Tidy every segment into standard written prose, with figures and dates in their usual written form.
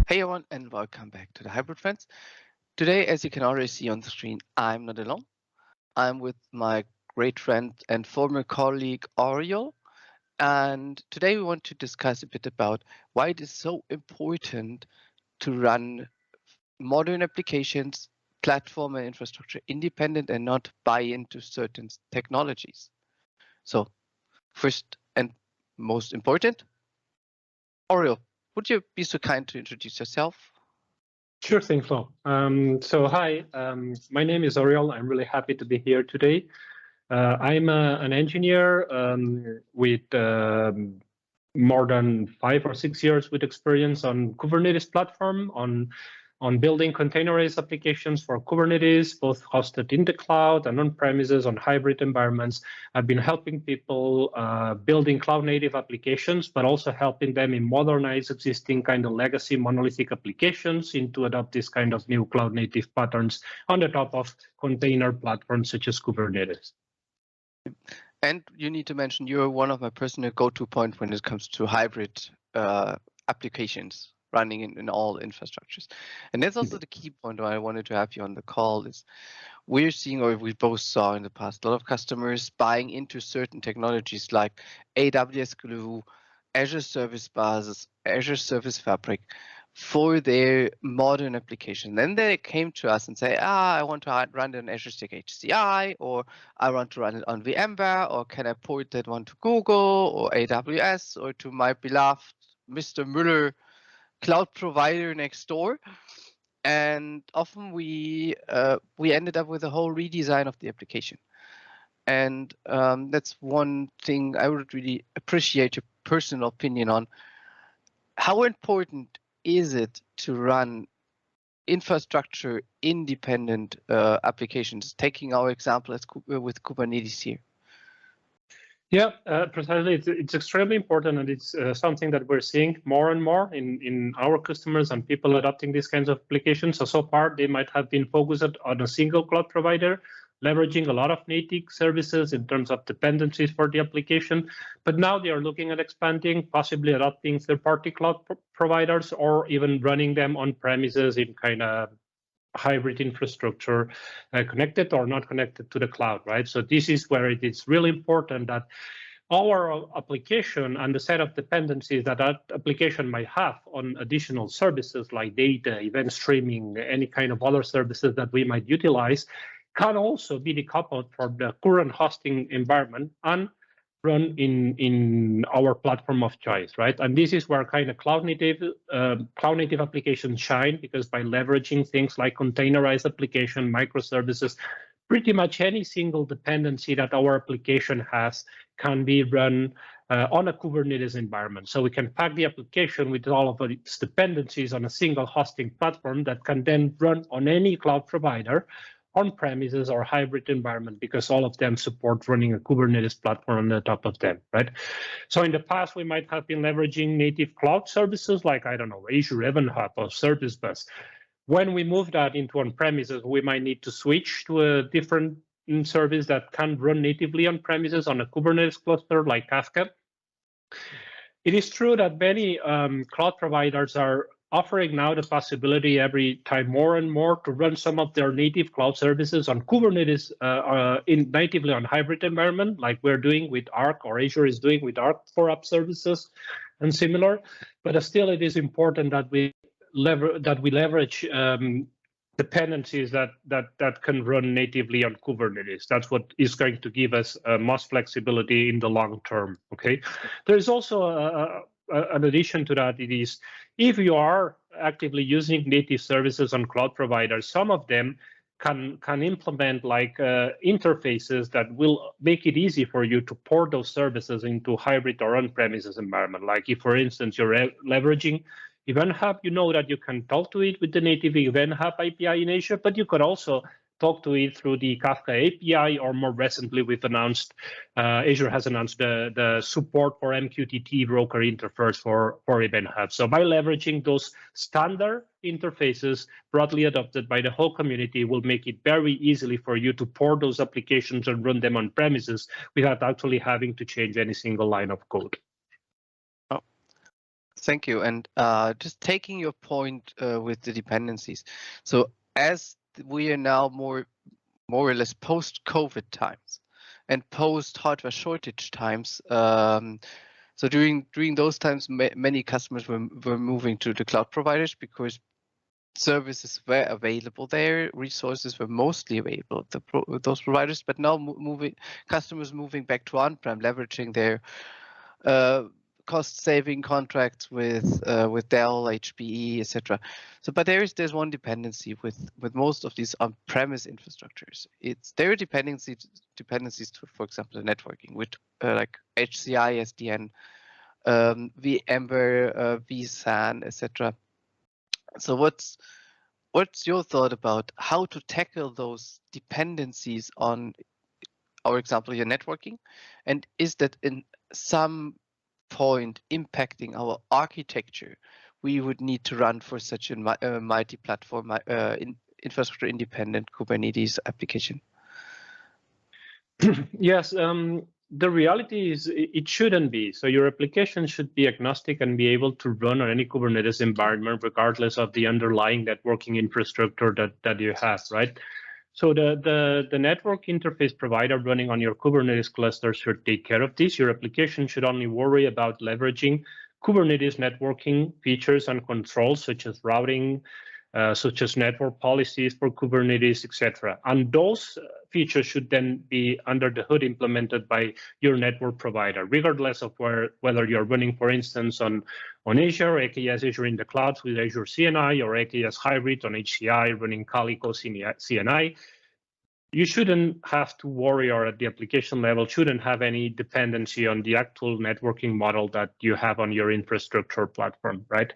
Hey everyone, and welcome back to the Hybrid Friends. Today, as you can already see on the screen, I'm not alone. I'm with my great friend and former colleague Oriol, and today we want to discuss a bit about why it is so important to run modern applications, platform and infrastructure independent and not buy into certain technologies. So, first and most important, Oriol, would you be so kind to introduce yourself? Sure thing, Flo. Hi, my name is Oriol. I'm really happy to be here today. I'm an engineer with more than 5 or 6 years with experience on Kubernetes platform, on building containerized applications for Kubernetes, both hosted in the cloud and on premises on hybrid environments. I've been helping people building cloud native applications, but also helping them in modernize existing kind of legacy monolithic applications into adopt this kind of new cloud native patterns on the top of container platforms such as Kubernetes. And you need to mention you're one of my personal go-to points when it comes to hybrid applications running in all infrastructures. And that's also the key point why I wanted to have you on the call is we're seeing, or we both saw in the past, a lot of customers buying into certain technologies like AWS Glue, Azure Service Buses, Azure Service Fabric for their modern application. Then they came to us and say, I want to run it on Azure Stack HCI, or I want to run it on VMware, or can I port that one to Google or AWS or to my beloved Mr. Müller cloud provider next door? And often we ended up with a whole redesign of the application. And that's one thing I would really appreciate your personal opinion on. How important is it to run infrastructure independent applications, taking our example with Kubernetes here? Yeah, precisely. It's extremely important, and it's something that we're seeing more and more in our customers and people adopting these kinds of applications. So far, they might have been focused on a single cloud provider, leveraging a lot of native services in terms of dependencies for the application. But now they are looking at expanding, possibly adopting third-party cloud providers, or even running them on premises in kind of hybrid infrastructure, connected or not connected to the cloud, right? So this is where it is really important that our application and the set of dependencies that application might have on additional services like data, event streaming, any kind of other services that we might utilize can also be decoupled from the current hosting environment and run in our platform of choice, right? And this is where kind of cloud native applications shine, because by leveraging things like containerized application, microservices, pretty much any single dependency that our application has can be run on a Kubernetes environment. So we can pack the application with all of its dependencies on a single hosting platform that can then run on any cloud provider, on premises or hybrid environment, because all of them support running a Kubernetes platform on the top of them, right? So in the past, we might have been leveraging native cloud services like, I don't know, Azure Event Hub or Service Bus. When we move that into on-premises, we might need to switch to a different service that can run natively on premises on a Kubernetes cluster like Kafka. It is true that many cloud providers are offering now the possibility every time more and more to run some of their native cloud services on Kubernetes natively on hybrid environment, like we're doing with Arc, or Azure is doing with Arc for app services and similar. But still, it is important that we leverage dependencies that can run natively on Kubernetes. That's what is going to give us most flexibility in the long term. Okay, there's also an addition to that. It is, if you are actively using native services on cloud providers, some of them can implement like interfaces that will make it easy for you to port those services into hybrid or on-premises environment. Like if, for instance, you're leveraging Event Hub, you know that you can talk to it with the native Event Hub API in Azure, but you could also talk to it through the Kafka API, or more recently, we've announced, Azure has announced the support for MQTT broker interface for Event Hub. So by leveraging those standard interfaces broadly adopted by the whole community will make it very easily for you to port those applications and run them on premises without actually having to change any single line of code. Thank you. And just taking your point with the dependencies. So as we are now more or less post-COVID times and post-hardware shortage times, so during those times, many customers were moving to the cloud providers because services were available there, resources were mostly available with those providers, but now customers moving back to on-prem, leveraging their cost-saving contracts with Dell, HPE, etc. So, but there's one dependency with most of these on-premise infrastructures. There are dependencies to, for example, the networking with like HCI, SDN, VMware, vSAN, etc. So what's your thought about how to tackle those dependencies on, our example, your networking, and is that in some point impacting our architecture we would need to run for such a multi-platform infrastructure independent Kubernetes application? Yes, the reality is it shouldn't be. So your application should be agnostic and be able to run on any Kubernetes environment, regardless of the underlying networking infrastructure that you have, right? So the network interface provider running on your Kubernetes cluster should take care of this. Your application should only worry about leveraging Kubernetes networking features and controls, such as routing, such as network policies for Kubernetes, etc. And those features should then be under the hood implemented by your network provider, regardless of whether you're running, for instance, on Azure, AKS Azure in the clouds with Azure CNI, or AKS Hybrid on HCI running Calico CNI. You shouldn't have to worry, or at the application level shouldn't have any dependency on the actual networking model that you have on your infrastructure platform, right?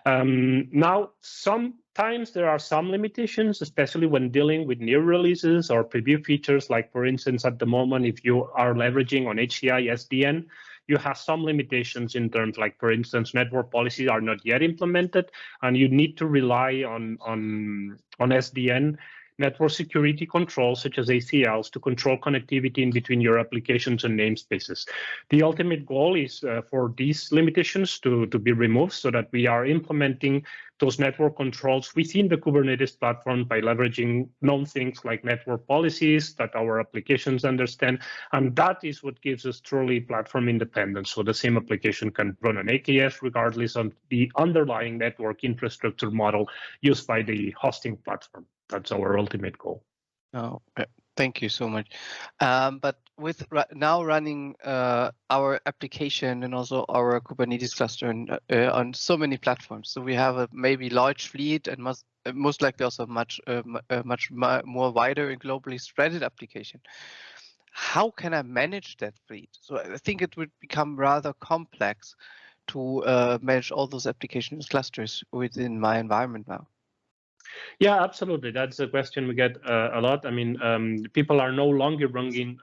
Now, sometimes there are some limitations, especially when dealing with new releases or preview features, like for instance, at the moment, if you are leveraging on HCI SDN, you have some limitations in terms, like for instance, network policies are not yet implemented, and you need to rely on SDN network security controls such as ACLs to control connectivity in between your applications and namespaces. The ultimate goal is for these limitations to be removed so that we are implementing those network controls within the Kubernetes platform by leveraging known things like network policies that our applications understand. And that is what gives us truly platform independence. So the same application can run on AKS regardless of the underlying network infrastructure model used by the hosting platform. That's our ultimate goal. Oh, thank you so much. But with now running our application and also our Kubernetes cluster on so many platforms, so we have a maybe large fleet and most likely also much more wider and globally spread application. How can I manage that fleet? So I think it would become rather complex to manage all those application clusters within my environment now. Yeah, absolutely. That's a question we get a lot. I mean, people are no longer running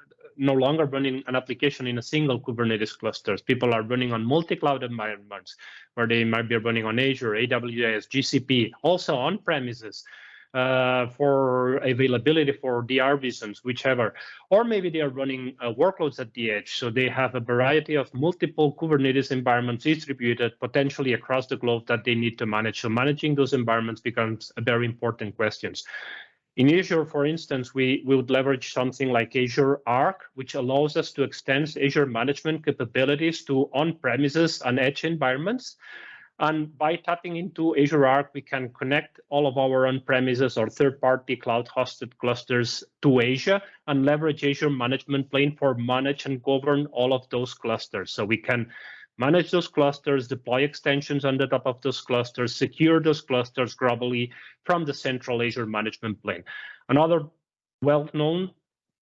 an application in a single Kubernetes clusters. People are running on multi-cloud environments where they might be running on Azure, AWS, GCP, also on premises. For availability for DR reasons, whichever, or maybe they are running workloads at the edge. So they have a variety of multiple Kubernetes environments distributed potentially across the globe that they need to manage. So managing those environments becomes a very important question. In Azure, for instance, we would leverage something like Azure Arc, which allows us to extend Azure management capabilities to on-premises and edge environments. And by tapping into Azure Arc, we can connect all of our on-premises or third-party cloud-hosted clusters to Azure and leverage Azure Management Plane for manage and govern all of those clusters. So we can manage those clusters, deploy extensions on the top of those clusters, secure those clusters globally from the central Azure Management Plane. Another well-known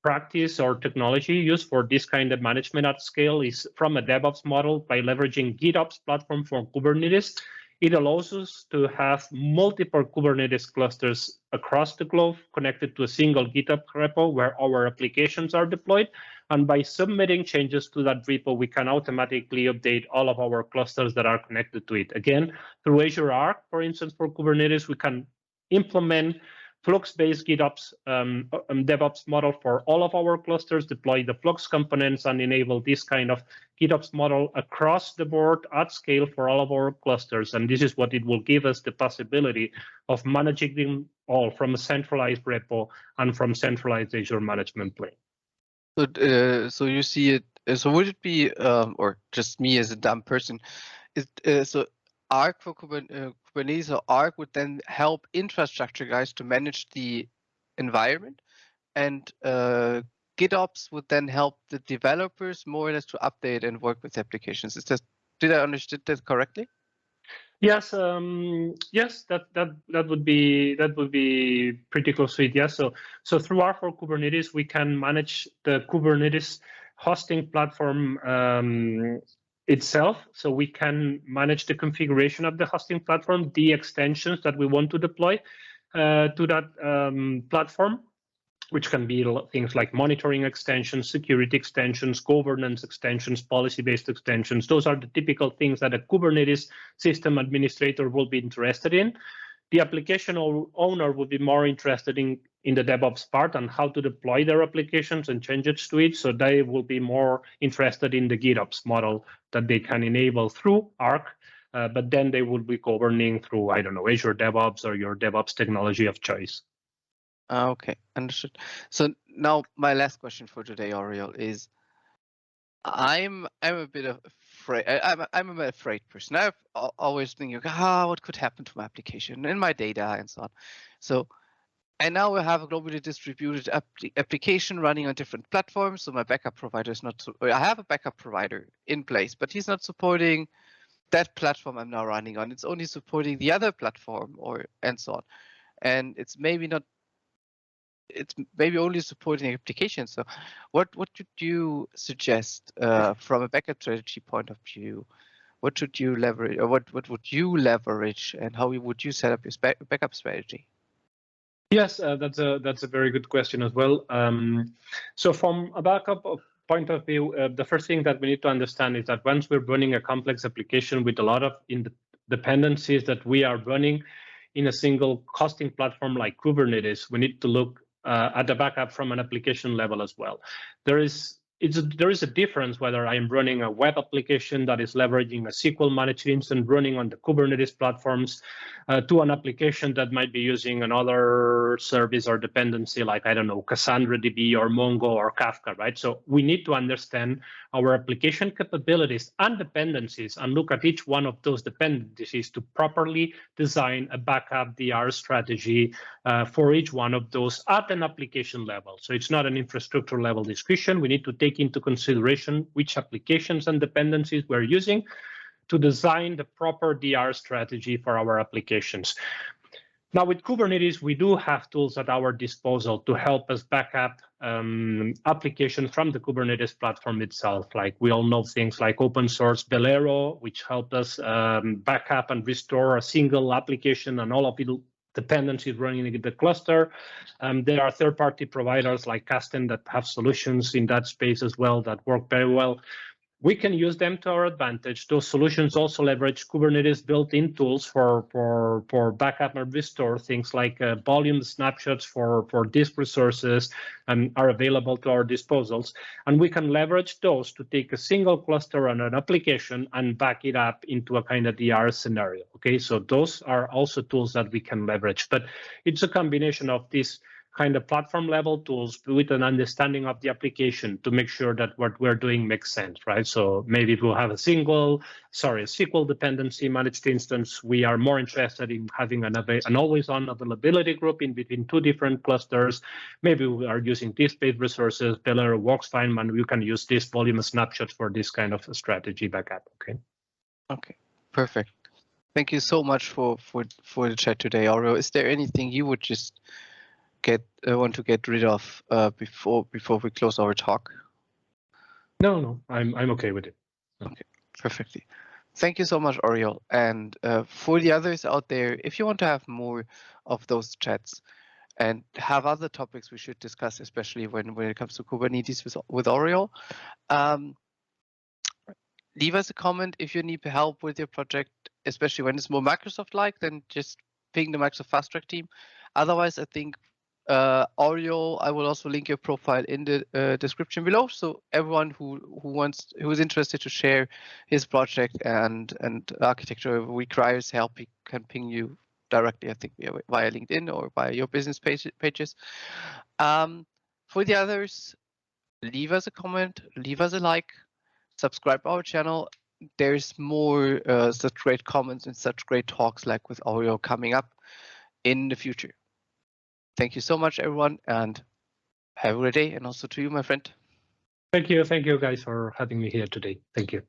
practice or technology used for this kind of management at scale is from a DevOps model by leveraging GitOps platform for Kubernetes. It allows us to have multiple Kubernetes clusters across the globe connected to a single GitHub repo where our applications are deployed. And by submitting changes to that repo, we can automatically update all of our clusters that are connected to it. Again, through Azure Arc, for instance, for Kubernetes, we can implement Flux-based GitOps DevOps model for all of our clusters, deploy the Flux components, and enable this kind of GitOps model across the board at scale for all of our clusters. And this is what it will give us the possibility of managing them all from a centralized repo and from centralized Azure management plane. So you see it. So would it be, or just me as a dumb person, so Arc for Kubernetes or Arc would then help infrastructure guys to manage the environment, and GitOps would then help the developers more or less to update and work with applications. Did I understand that correctly? Yes, yes, that would be pretty close to it. Yes, so through R for Kubernetes, we can manage the Kubernetes hosting platform itself. So we can manage the configuration of the hosting platform, the extensions that we want to deploy to that platform, which can be things like monitoring extensions, security extensions, governance extensions, policy-based extensions. Those are the typical things that a Kubernetes system administrator will be interested in. The application owner would be more interested in the DevOps part and how to deploy their applications and changes to it. So they will be more interested in the GitOps model that they can enable through Arc. But then they will be governing through, I don't know, Azure DevOps or your DevOps technology of choice. Okay, understood. So now my last question for today, Oriol, is I'm a bit afraid. I'm a afraid person. I've always thinking, what could happen to my application and my data and so on. So, and now we have a globally distributed application running on different platforms. So my backup provider is not. I have a backup provider in place, but he's not supporting that platform I'm now running on. It's only supporting the other platform and so on. And it's maybe only supporting applications. So what would you suggest from a backup strategy point of view? What should you leverage, or what would you leverage, and how would you set up your backup strategy? Yes, that's a very good question as well. So from a backup point of view, the first thing that we need to understand is that once we're running a complex application with a lot of dependencies that we are running in a single hosting platform like Kubernetes, we need to look at the backup from an application level as well. There is a difference whether I'm running a web application that is leveraging a SQL managed instance running on the Kubernetes platforms to an application that might be using another service or dependency like, I don't know, Cassandra DB or Mongo or Kafka, right? So we need to understand our application capabilities and dependencies and look at each one of those dependencies to properly design a backup DR strategy for each one of those at an application level. So it's not an infrastructure level discussion. We need to take into consideration which applications and dependencies we're using to design the proper DR strategy for our applications. Now, with Kubernetes, we do have tools at our disposal to help us back up applications from the Kubernetes platform itself. Like we all know things like open source Velero, which help us back up and restore a single application and all of it dependencies running in the cluster. There are third-party providers like Kasten that have solutions in that space as well that work very well. We can use them to our advantage. Those solutions also leverage Kubernetes built-in tools for backup and restore, things like volume snapshots for disk resources are available to our disposals. And we can leverage those to take a single cluster on an application and back it up into a kind of DR scenario. Okay, so those are also tools that we can leverage. But it's a combination of these kind of platform level tools with an understanding of the application to make sure that what we're doing makes sense, right? So maybe if we'll have a SQL dependency managed instance, we are more interested in having an always-on availability group in between two different clusters. Maybe we are using disk-based resources, Velero works fine, and you can use this volume snapshots for this kind of strategy backup, okay? Okay, perfect. Thank you so much for the chat today, Oriol. Is there anything you would just want to get rid of before we close our talk? No, I'm okay with it. Okay, perfectly. Thank you so much, Oriol. And for the others out there, if you want to have more of those chats and have other topics we should discuss, especially when it comes to Kubernetes with Oriol, leave us a comment if you need help with your project, especially when it's more Microsoft-like, then just ping the Microsoft Fast Track team. Otherwise, I think Oriol, I will also link your profile in the description below. So everyone who is interested to share his project and architecture requires help, he can ping you directly, I think via LinkedIn or via your business pages. For the others, leave us a comment, leave us a like, subscribe our channel. There's more such great comments and such great talks like with Oriol coming up in the future. Thank you so much, everyone, and have a great day. And also to you, my friend. Thank you guys for having me here today. Thank you.